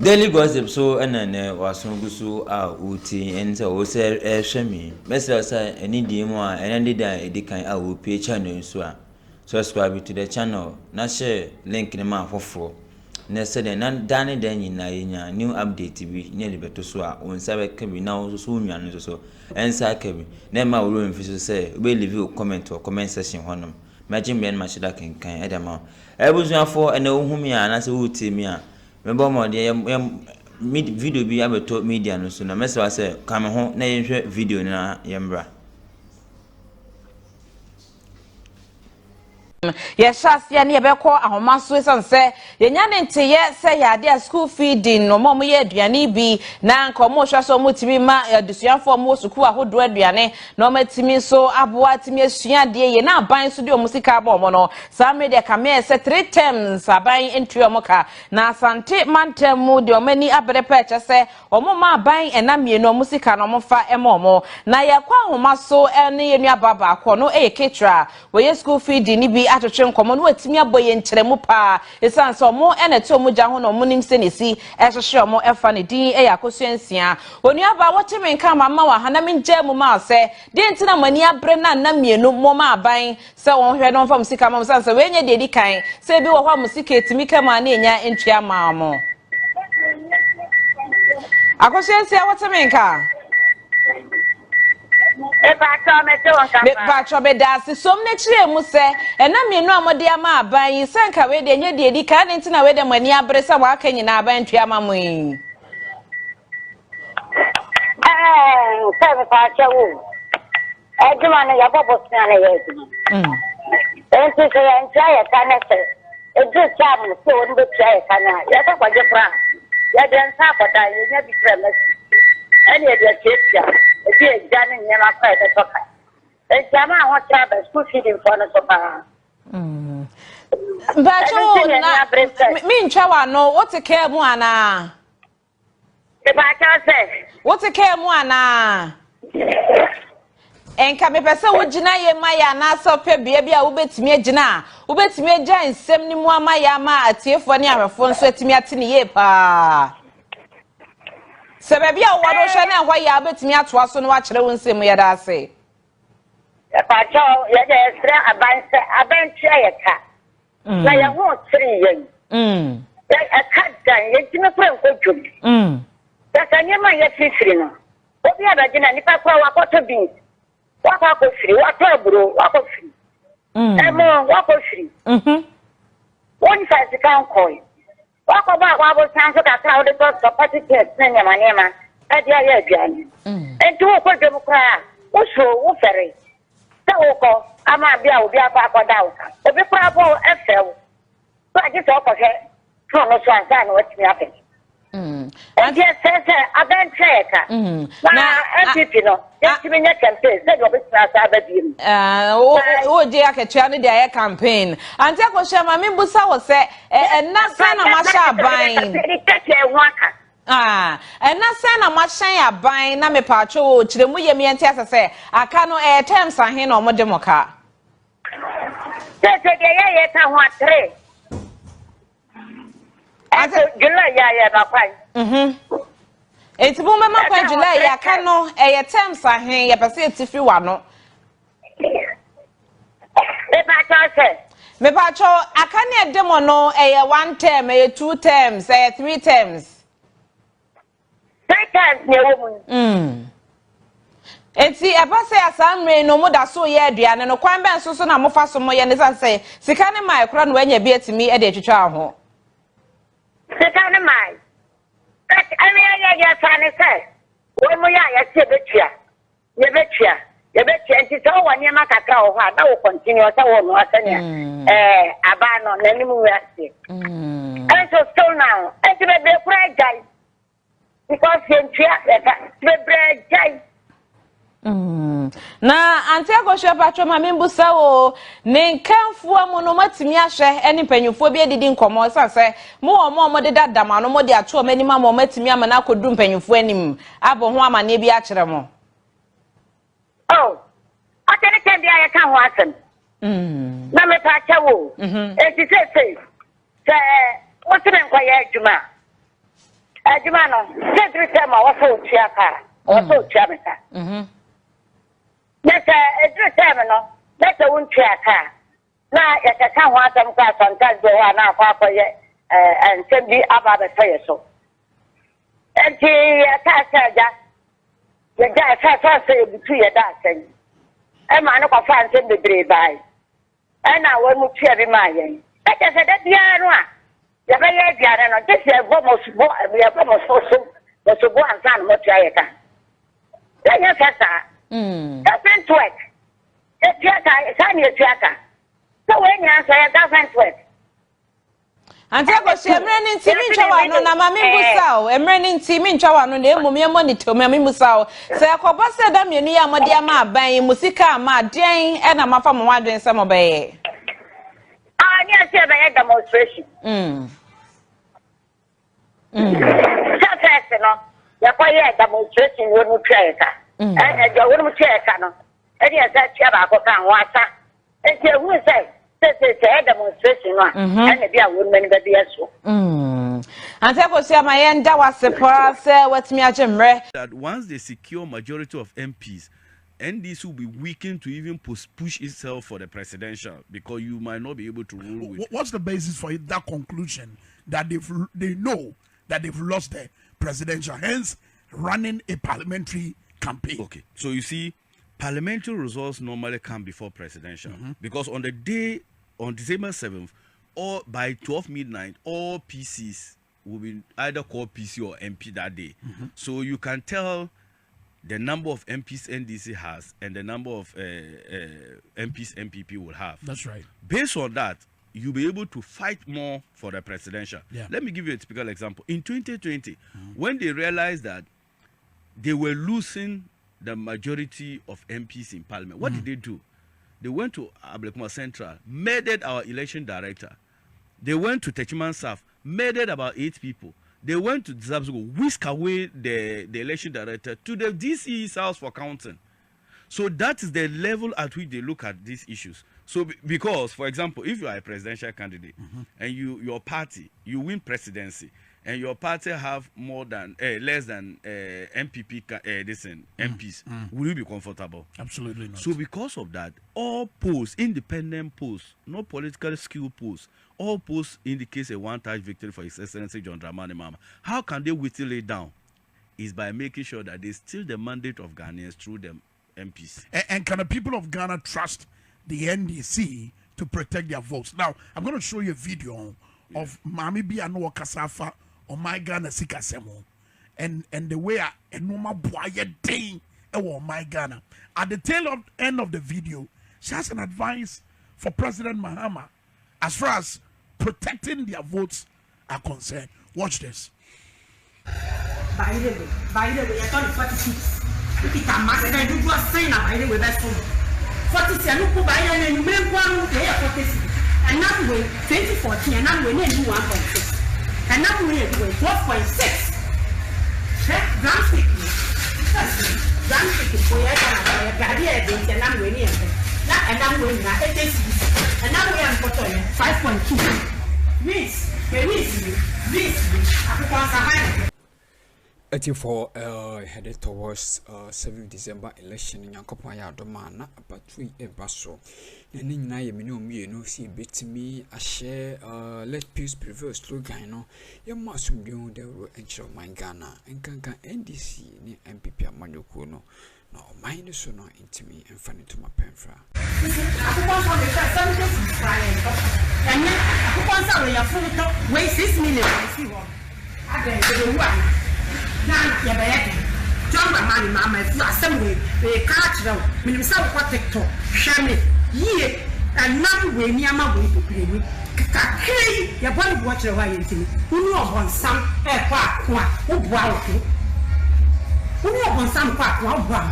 Daily gossip so and was no good so out uti and so was a shame. Mr. Any demo and did I can I will pay channel so subscribe to the channel. Not share link in the mouth for 4. Next day, none done then in a new update TV nearly better so on Sabbath can be now soon and so and Sakabi. Then my room official say will leave you comment or comment section on them. Imagine me and my shida can Edamount. I was one for and know whom ya and as a wood team. Remember more dear video be able to media no so na message say come home na yen video na yembra. Yes, ya ne yebekọ ahoma so esan se yenya ne nteye se ya de school feeding no mom ye aduane bi na nka mo hwa so motimi ma adusuafo mo suku ahodo aduane no matimi so aboa timi asua de ye na aban so de omusika ba omo no sa me de ka me se 3 terms aban entry omoka na asante mantem mu de omani abere pa che se omo ma aban enamienu omusika no mofa emomo na ye kwa ahoma so ene ye nua baba akọ no Caterers we school feeding ni bi atotwe nkomo no watimi aboye nkyeremu pa esanso mo eneto mo gya ho no mo nim senesi ehwehwe mo efa ne din yakosuansia onuaba wotimi nka mama wa hana menje mu ma se de ntina mani abre na mienu mo ma aban se won hwe no fam sika mam sanso we nya de di kan se bi wo hwa musika etimi kama na enya entwa ma mo akosuansia wotimi nka Pacho be dasi som ne chire mu se ena mienu amode ama aban senka we de nye de di ka ne ntina we de mani abre se wa aka nyina aban tua ma mu yi se pacho wo ejuma ne ya bobo sina ne ye enti se ya ntia ya kana se eju cham ne se won be tia ya kana ya ta kwaje pra ya de nsa boda ye nya bi pra ma ene ye de tia eti ejane nyama kwa ete toka ejama ho chaba school feeding for no so pa Bacho na mi ntwa wa no what care mu ana e ba cha se what care mu ana enka me pese wo gina ye maya na so pe bia bia wo betimi agina wo betimi agya nsem ni mu amaya ma atiefo ne ahwefo nso atimi ate ne ye pa Sebebia wado hwe na hwa ya betimi atoa so no wa kire won sem ye da se. Pa cho ye de extra aban tia ye ka. Na ye ho tiri yen. Ya akada ye jime fra ko dwom. Ya kanye ma ye fifiri no. Obi abagina nipa kwa wakoto bi. Wakako firi, watobro, wako firi. Emo wako firi. Won fa sikan koi. Wako ba kwa bo sanso ka crowd to party test na nyama nyama ade ya aduane enti wo ko demokra wo so wo fere ta wo ko ama bia obi akwa da wo obi kwa bo efew so age so ko he so no so ansa na watimi ape enti se abenche ka na MPP no yetimi nya campaign se do betira sa abadiem o je akatua no dia campaign anti akohia ma membusa wo se na sa na masha aban na sa na masha aban na mepaacho kiremu yemi enti asese aka no terms ahe na omode moka se de ye ta ho atre July ya na kwai Eti bu mema kwa July ya ka no terms ahe ya pese etifi wa no me pacho aka ne demo no 1 term 2 terms 3 terms 3 terms ne wo mu eti epase asamre no mo da so ye aduane no kwan ben so na mo fa so mo ye ne sanse sika ne mai kura no anya bi etimi e de twetwa ho sika ne mai ani ya tane se wo mo ya tie betua ye betua nti so woni ma kakra ho ha da wo continue so wo no asanya aba no na ni mu wiase and so still now enti be kura jai because yentua be jai na anti agohwe patro ma membusa wo ne nkanfo amu no matimi ahwe eni mpanyufo bi edidi nkomo sanse mo omo de dadama no mo de ato mani ma mo matimi ama na akodu mpanyufo anim abo ho amane bi akere mo atene kendi aye kan ho asem na me pa chawo eti se wotene nkwa ya adwuma Adjumano, every time I was so chiaka, or so chamaka. That's every time, no, that's a one chiaka. Now, if I can't want some class on Kwadwo now, Papa, and send me about the fire so. And she can't say that. The guy has say between your dancing. And I know I find him the grey by. And I will move to every man. Like I said, that's the other. The very idea, and this is almost we have almost also was to go and plan what I can. Then you said that. Doesn't work. It's your theater. So when you answer, it doesn't work. And I was running to me, Chawano, Mammy Musao, and running to me, Chawano, the Mumia money to Mammy Musao. Say, I could pass them, you near Madiama, buying Musica, my Jane, and I'm from wandering some obey. Yes, I had demonstration. Just no, you're quite demonstration, you wouldn't check. And you wouldn't check. And yes, that's Chabako, water. And you will say, a demonstration, and maybe I wouldn't be as well. And I was my end, that was the process. What's me, that once they secure majority of MPs, NDC will be weakened to even push itself for the presidential because you might not be able to rule with. What's the basis for that conclusion that they know that they've lost the presidential, hence running a parliamentary campaign? Okay, so you see, parliamentary results normally come before presidential because on the day on December 7th or by 12 midnight, all PCs will be either called PC or MP that day. So you can tell the number of MPs NDC has and the number of MPs MPP will have. That's right. Based on that, you'll be able to fight more for the presidential. Yeah. Let me give you a typical example. In 2020, when they realized that they were losing the majority of MPs in parliament, what did they do? They went to Ablekuma Central, murdered our election director. They went to Techiman murdered about 8 people. They went to Dịsgrዀced, whisk away the election director to the DCE's house for counting. So that is the level at which they look at these issues. So because, for example, if you are a presidential candidate and your party, you win presidency, and your party have more than less than MPP MPs, will you be comfortable? Absolutely not. So because of that, all polls, independent polls, not political skill polls, all polls indicates a one-touch victory for His Excellency John Dramani Mahama. How can they whittle it down? Is by making sure that they steal the mandate of Ghanaians through the MPs. And can the people of Ghana trust the NDC to protect their votes? Now, I'm going to show you a video of Mami Biano Kasafa or my Ghana Sikasemo and the way a normal boy thing or my Ghana. At the tail end of the video, she has an advice for President Mahama as far as protecting their votes are concerned. Watch this. By the way, I thought it's 46. If it's a master, I do a sign up. By the way, that's 46. I look by and you make one day of 46. Another way, 2014, another way, 1.6. Another way, 12.6. Drumstick. Drumstick for your Gadia, another way, another way, 5.2. This, headed towards 7th December election in Yankopaya Domana, but 3 basso. And in Nayamino, you know, see bit me a share, let peace prevail slogan. No, you must know the ensure my Ghana and Kanka NDC, MPP Manukuno. No, mine is so not into me and funny to my penfra. And then, wait 6 million. I beg you, now, you're bad. John, my mamma, assembly, they catch them. When you saw what they talk, Shammy, ye, and not way near my way to play with. Kakay, your body watch away into me. Who know on some quack, who wow. Who know on some quack, wow.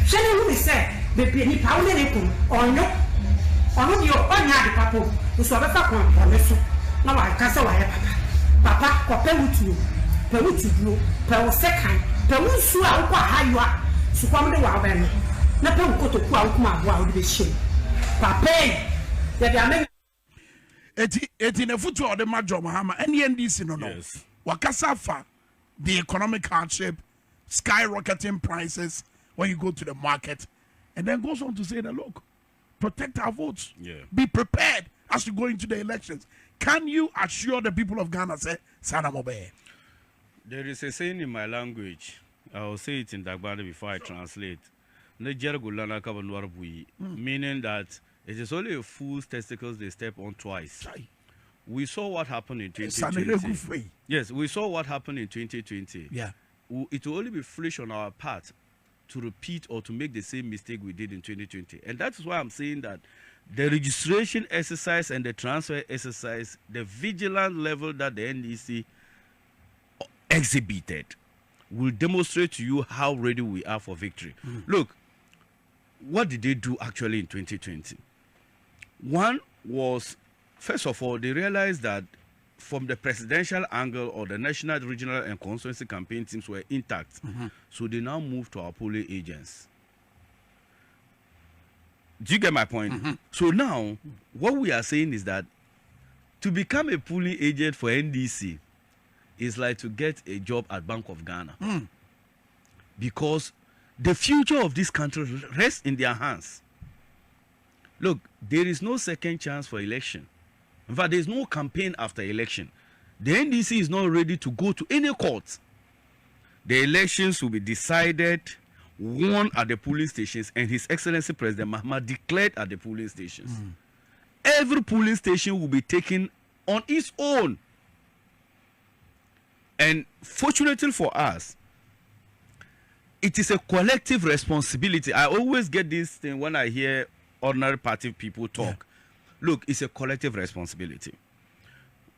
Shannon, who is said, baby, any power or no, or your own yard, papa, who saw the fuck on this. Now I can't say papa, compare with you. Peruti blue, per second, Perusu, how you are, so come the wild man. Nothing go to Kwakuma wild be shame. Papa, that they are making it in a foot of the Major Mahama and the NDC no. Yes. Wakasafa, the economic hardship, skyrocketing prices when you go to the market, and then goes on to say that, look, protect our votes. Yeah. Be prepared as you go into the elections. Can you assure the people of Ghana, say, Sanamobe? There is a saying in my language. I will say it in Dagbani before I translate. Meaning that it is only a fool's testicles they step on twice. We saw what happened in 2020. Yes, we saw what happened in 2020. Yeah. It will only be foolish on our part to repeat or to make the same mistake we did in 2020. And that is why I'm saying that the registration exercise and the transfer exercise, the vigilant level that the NDC exhibited, will demonstrate to you how ready we are for victory. Look, what did they do actually in 2020? One was, first of all, they realized that from the presidential angle or the national, regional, and constituency campaign teams were intact. So they now moved to our polling agents. Do you get my point? So now, what we are saying is that to become a polling agent for NDC is like to get a job at Bank of Ghana. Because the future of this country rests in their hands. Look, there is no second chance for election. In fact, there is no campaign after election. The NDC is not ready to go to any court. The elections will be decided, won at the polling stations, and His Excellency President Mahama declared at the polling stations. Every polling station will be taken on its own. And fortunately for us, it is a collective responsibility. I always get this thing when I hear ordinary party people talk. Look, it's a collective responsibility.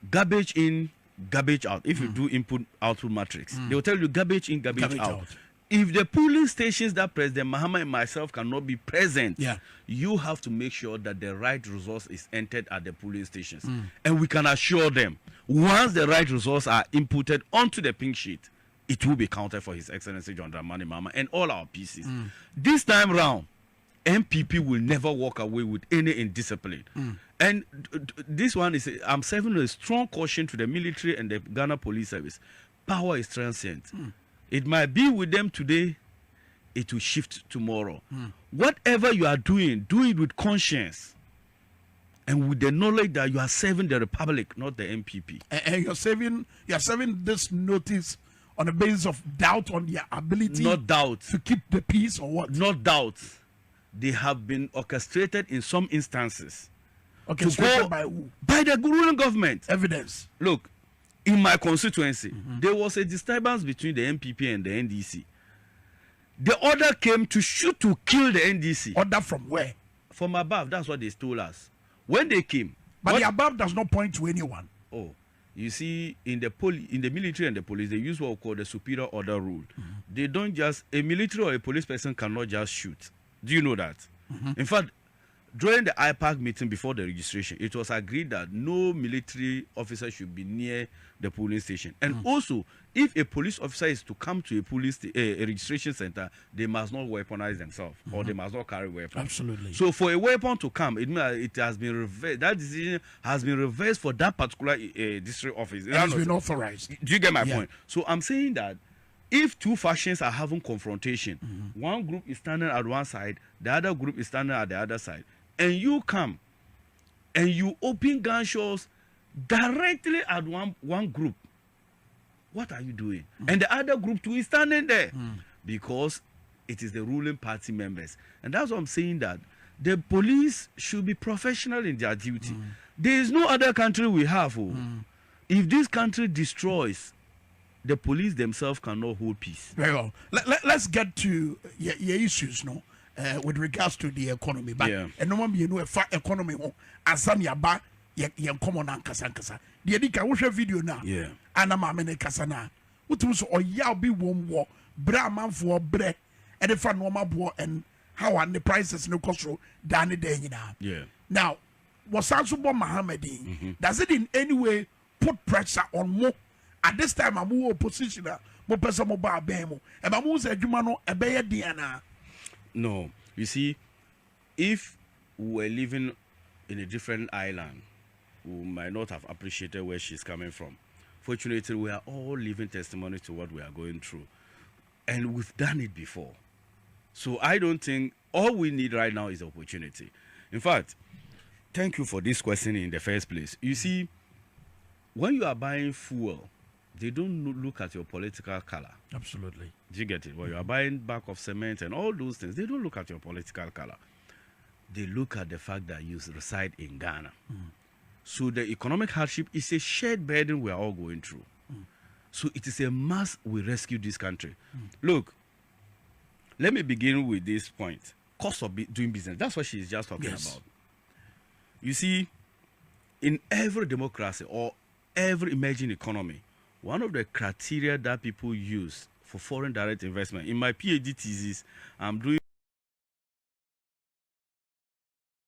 Garbage in, garbage out. If you do input-output matrix, they will tell you garbage in, garbage out. If the polling stations that President Mahama and myself cannot be present, you have to make sure that the right resource is entered at the polling stations. And we can assure them, once the right resources are inputted onto the pink sheet, it will be counted for His Excellency John Dramani Mahama and all our PCs. This time round, MPP will never walk away with any indiscipline. And this one is, I'm serving a strong caution to the military and the Ghana Police Service. Power is transient. It might be with them today, it will shift tomorrow. Whatever you are doing, do it with conscience and with the knowledge that you are serving the Republic, not the MPP. And you're serving this notice on the basis of doubt on their ability, not doubt, to keep the peace, or what? Not doubt. They have been orchestrated in some instances. Orchestrated by who? By the ruling government. Evidence. Look, in my constituency, there was a disturbance between the MPP and the NDC. The order came to shoot to kill the NDC. Order from where? From above. That's what they told us. When they came. But the above does not point to anyone. Oh, you see, in the military and the police, they use what we call the superior order rule. They don't just, a military or a police person cannot just shoot. Do you know that? In fact, during the IPAC meeting before the registration, it was agreed that no military officer should be near the polling station. And also, if a police officer is to come to a registration center, they must not weaponize themselves or they must not carry weapons. Absolutely. So for a weapon to come, it means it has been reversed. That decision has been reversed for that particular district office. It has been authorized. Do you get my point? So I'm saying that if two factions are having confrontation, one group is standing at one side, the other group is standing at the other side, and you come and you open gunshots directly at one group, what are you doing? And the other group too is standing there because it is the ruling party members. And that's what I'm saying, that the police should be professional in their duty. There is no other country we have. If this country destroys, the police themselves cannot hold peace. Very well. Let's get to your issues now with regards to the economy. But no one you know a economy asanya ye common Nkansah. The edika watch video now. Ana mamene kasana. Utum so oya bi wom bra manfo bre e de fa no mabo and how and the prices no control than the nyina. Now, was also Mohammedin. Does it in any way put pressure on more? At this time, I'm more opposition. More person mobile bemo. And I'm more said, a bear Diana. No, you see, if we were living in a different island, we might not have appreciated where she's coming from. unfortunately, we are all living testimony to what we are going through. And we've done it before. So I don't think all we need right now is opportunity. In fact, thank you for this question in the first place. You see, when you are buying fuel, they don't look at your political color. Absolutely. Do you get it? When you are buying bag of cement and all those things, they don't look at your political color. They look at the fact that you reside in Ghana. So the economic hardship is a shared burden we are all going through. So it is a must we rescue this country. Look, let me begin with this point. Cost of doing business. That's what she is just talking about. You see, in every democracy or every emerging economy, one of the criteria that people use for foreign direct investment, in my PhD thesis, I'm doing